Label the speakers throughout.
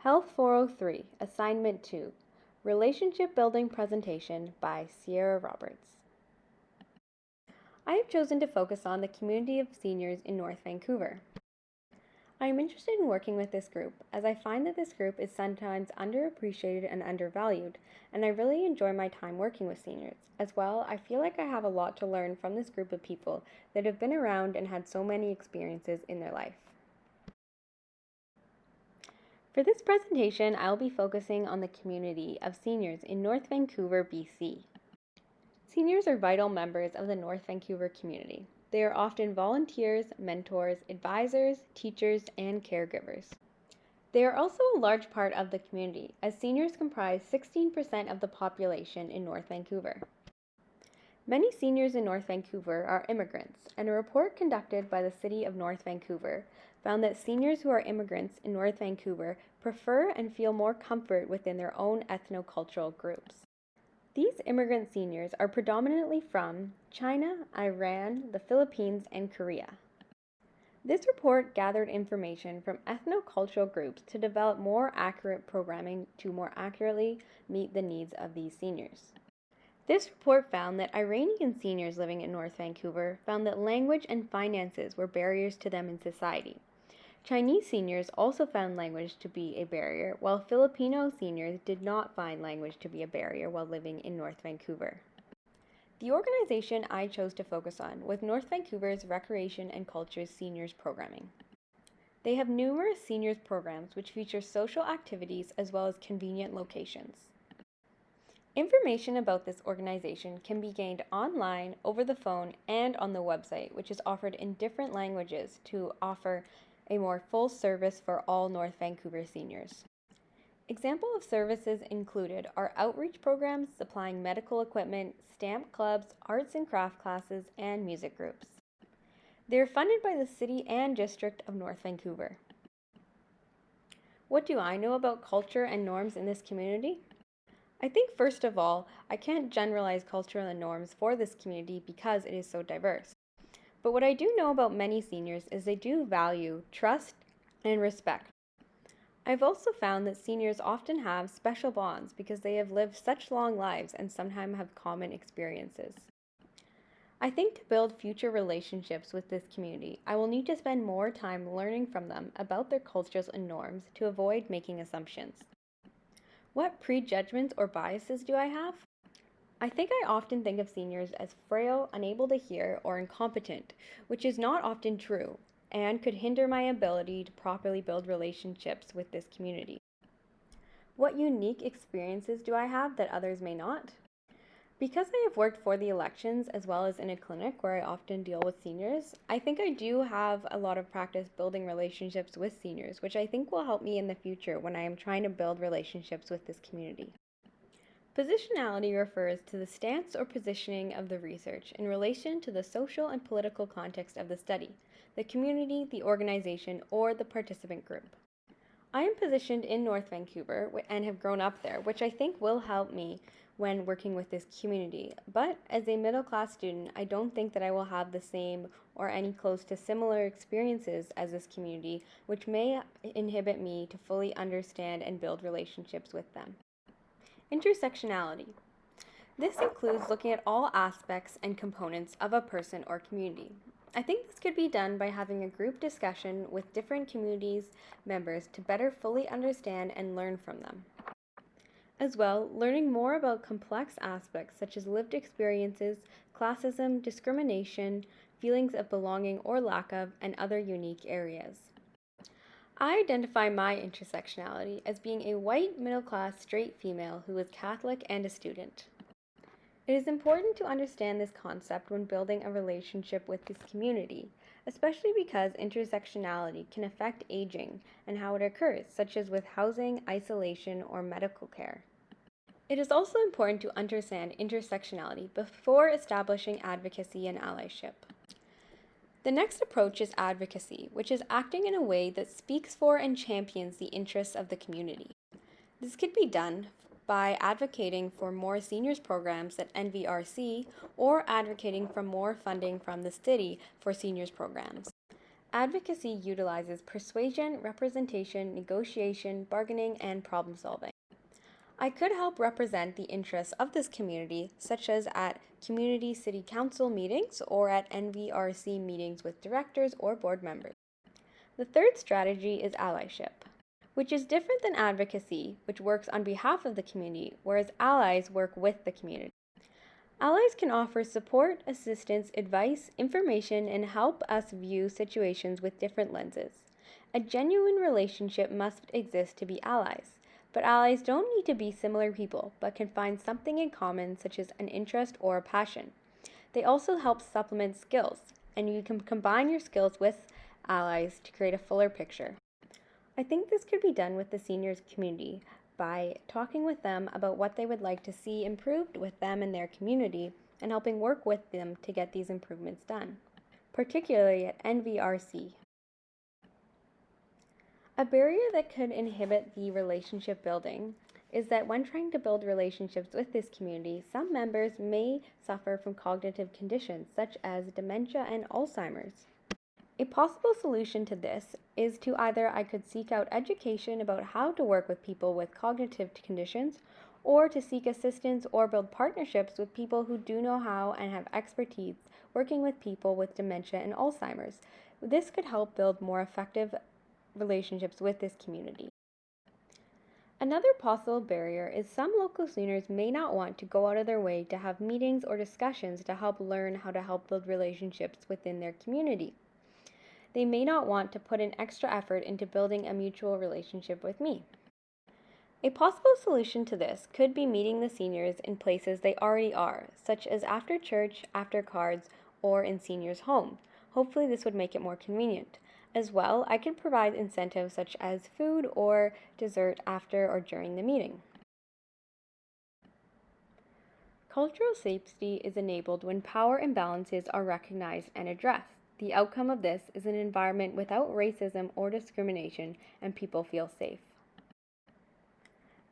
Speaker 1: Health 403, Assignment 2, Relationship Building Presentation by Sierra Roberts. I have chosen to focus on the community of seniors in North Vancouver. I am interested in working with this group as I find that this group is sometimes underappreciated and undervalued, and I really enjoy my time working with seniors. As well, I feel like I have a lot to learn from this group of people that have been around and had so many experiences in their life. For this presentation, I'll be focusing on the community of seniors in North Vancouver, BC. Seniors are vital members of the North Vancouver community. They are often volunteers, mentors, advisors, teachers, and caregivers. They are also a large part of the community, as seniors comprise 16% of the population in North Vancouver. Many seniors in North Vancouver are immigrants, and a report conducted by the City of North Vancouver found that seniors who are immigrants in North Vancouver prefer and feel more comfort within their own ethnocultural groups. These immigrant seniors are predominantly from China, Iran, the Philippines, and Korea. This report gathered information from ethnocultural groups to develop more accurate programming to more accurately meet the needs of these seniors. This report found that Iranian seniors living in North Vancouver found that language and finances were barriers to them in society. Chinese seniors also found language to be a barrier, while Filipino seniors did not find language to be a barrier while living in North Vancouver. The organization I chose to focus on was North Vancouver's Recreation and Cultures Seniors Programming. They have numerous seniors programs which feature social activities as well as convenient locations. Information about this organization can be gained online, over the phone, and on the website, which is offered in different languages to offer a more full service for all North Vancouver seniors. Example of services included are outreach programs supplying medical equipment, stamp clubs, arts and craft classes, and music groups. They are funded by the City and District of North Vancouver. What do I know about culture and norms in this community? I think first of all, I can't generalize cultural norms for this community because it is so diverse. But what I do know about many seniors is they do value trust and respect. I've also found that seniors often have special bonds because they have lived such long lives and sometimes have common experiences. I think to build future relationships with this community, I will need to spend more time learning from them about their cultures and norms to avoid making assumptions. What prejudgments or biases do I have? I think I often think of seniors as frail, unable to hear, or incompetent, which is not often true and could hinder my ability to properly build relationships with this community. What unique experiences do I have that others may not? Because I have worked for the elections as well as in a clinic where I often deal with seniors, I think I do have a lot of practice building relationships with seniors, which I think will help me in the future when I am trying to build relationships with this community. Positionality refers to the stance or positioning of the research in relation to the social and political context of the study, the community, the organization, or the participant group. I am positioned in North Vancouver and have grown up there, which I think will help me when working with this community. But as a middle-class student, I don't think that I will have the same or any close to similar experiences as this community, which may inhibit me to fully understand and build relationships with them. Intersectionality. This includes looking at all aspects and components of a person or community. I think this could be done by having a group discussion with different communities members to better fully understand and learn from them. As well, learning more about complex aspects such as lived experiences, classism, discrimination, feelings of belonging or lack of, and other unique areas. I identify my intersectionality as being a white, middle-class, straight female who is Catholic and a student. It is important to understand this concept when building a relationship with this community, especially because intersectionality can affect aging and how it occurs, such as with housing, isolation, or medical care. It is also important to understand intersectionality before establishing advocacy and allyship. The next approach is advocacy, which is acting in a way that speaks for and champions the interests of the community. This could be done by advocating for more seniors programs at NVRC or advocating for more funding from the city for seniors programs. Advocacy utilizes persuasion, representation, negotiation, bargaining, and problem solving. I could help represent the interests of this community, such as at community city council meetings or at NVRC meetings with directors or board members. The third strategy is allyship, which is different than advocacy, which works on behalf of the community, whereas allies work with the community. Allies can offer support, assistance, advice, information, and help us view situations with different lenses. A genuine relationship must exist to be allies, but allies don't need to be similar people, but can find something in common, such as an interest or a passion. They also help supplement skills, and you can combine your skills with allies to create a fuller picture. I think this could be done with the seniors community by talking with them about what they would like to see improved with them and their community and helping work with them to get these improvements done, particularly at NVRC. A barrier that could inhibit the relationship building is that when trying to build relationships with this community, some members may suffer from cognitive conditions such as dementia and Alzheimer's. A possible solution to this is to either I could seek out education about how to work with people with cognitive conditions, or to seek assistance or build partnerships with people who do know how and have expertise working with people with dementia and Alzheimer's. This could help build more effective relationships with this community. Another possible barrier is some local seniors may not want to go out of their way to have meetings or discussions to help learn how to help build relationships within their community. They may not want to put an extra effort into building a mutual relationship with me. A possible solution to this could be meeting the seniors in places they already are, such as after church, after cards, or in seniors' homes. Hopefully this would make it more convenient. As well, I could provide incentives such as food or dessert after or during the meeting. Cultural safety is enabled when power imbalances are recognized and addressed. The outcome of this is an environment without racism or discrimination, and people feel safe.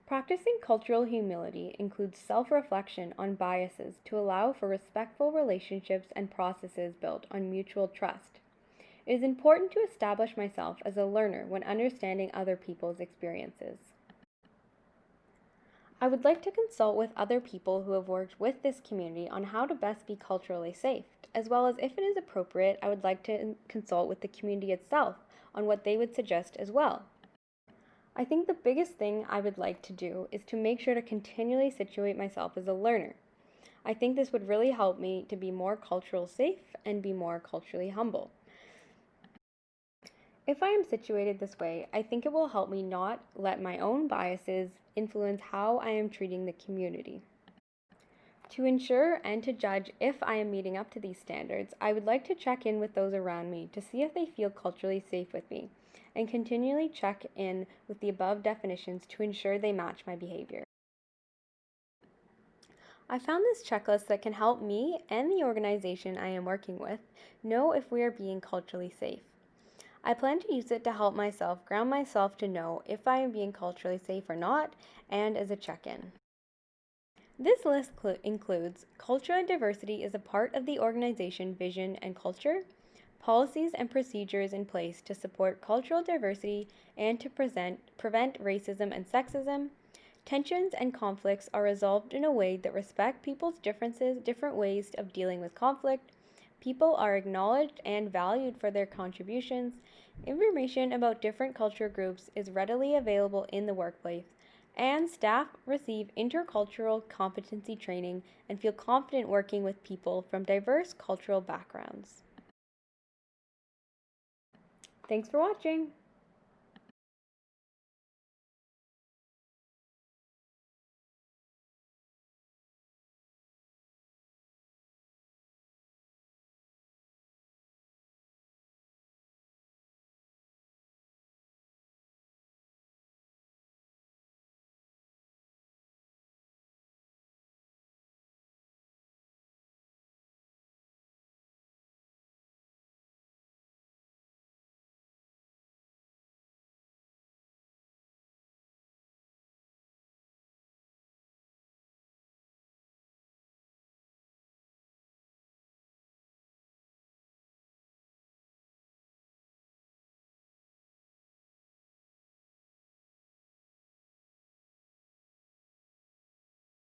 Speaker 1: Practicing cultural humility includes self-reflection on biases to allow for respectful relationships and processes built on mutual trust. It is important to establish myself as a learner when understanding other people's experiences. I would like to consult with other people who have worked with this community on how to best be culturally safe, as well as if it is appropriate, I would like to consult with the community itself on what they would suggest as well. I think the biggest thing I would like to do is to make sure to continually situate myself as a learner. I think this would really help me to be more culturally safe and be more culturally humble. If I am situated this way, I think it will help me not let my own biases influence how I am treating the community. To ensure and to judge if I am meeting up to these standards, I would like to check in with those around me to see if they feel culturally safe with me, and continually check in with the above definitions to ensure they match my behavior. I found this checklist that can help me and the organization I am working with know if we are being culturally safe. I plan to use it to help myself ground myself to know if I am being culturally safe or not, and as a check-in. This list includes culture and diversity is a part of the organization vision and culture, policies and procedures in place to support cultural diversity and to prevent racism and sexism. Tensions and conflicts are resolved in a way that respect people's differences, different ways of dealing with conflict. People are acknowledged and valued for their contributions. Information about different culture groups is readily available in the workplace, and staff receive intercultural competency training and feel confident working with people from diverse cultural backgrounds. Thanks for watching!